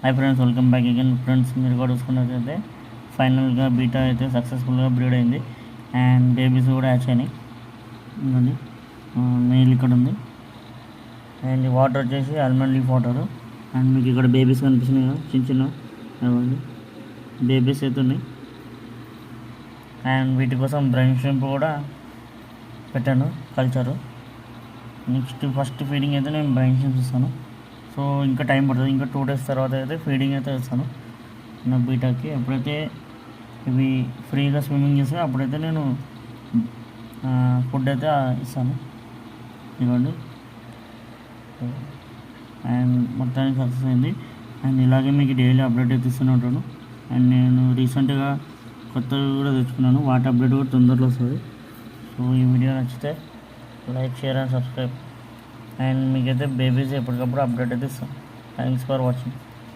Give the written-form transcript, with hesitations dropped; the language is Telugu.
Hi friends, welcome back again. Friends, మీరు కూడా చూసుకున్నట్లయితే ఫైనల్గా బీటా అయితే సక్సెస్ఫుల్గా బ్రీడ్ అయింది అండ్ బేబీస్ కూడా హ్యాచ్ అయినాయి. ఉందండి, మెయిల్ ఇక్కడ ఉంది అండ్ ఈ వాటర్ వచ్చేసి ఆల్మండ్ లీఫ్ వాటర్. అండ్ మీకు ఇక్కడ బేబీస్ కనిపిస్తున్నాయి కదా, చిన్న చిన్న అవ్వండి బేబీస్ అయితే ఉన్నాయి. అండ్ వీటి కోసం బ్రైన్ షింప్ కూడా పెట్టాను కల్చరు. నెక్స్ట్ ఫస్ట్ ఫీడింగ్ అయితే నేను బ్రైన్ షింప్స్ ఇస్తాను. సో ఇంకా టైం పడుతుంది, ఇంకా 2 days తర్వాత అయితే ఫీడింగ్ అయితే ఇస్తాను నా బీటాకి. ఎప్పుడైతే ఇవి ఫ్రీగా స్విమ్మింగ్ చేస్తే అప్పుడైతే నేను ఫుడ్ అయితే ఇస్తాను. ఇవ్వండి. అండ్ మొత్తానికి సక్సెస్ అయింది. అండ్ ఇలాగే మీకు డైలీ అప్డేట్ అయితే ఇస్తూనే ఉంటాను. అండ్ నేను రీసెంట్గా కొత్తగా కూడా తెచ్చుకున్నాను, వాటి అప్డేట్ కూడా తొందరలో వస్తుంది. సో ఈ వీడియో నచ్చితే like, share and subscribe. And మీకైతే బేబీస్ ఎప్పటికప్పుడు అప్డేట్ అయితే ఇస్తాను. Thanks for watching.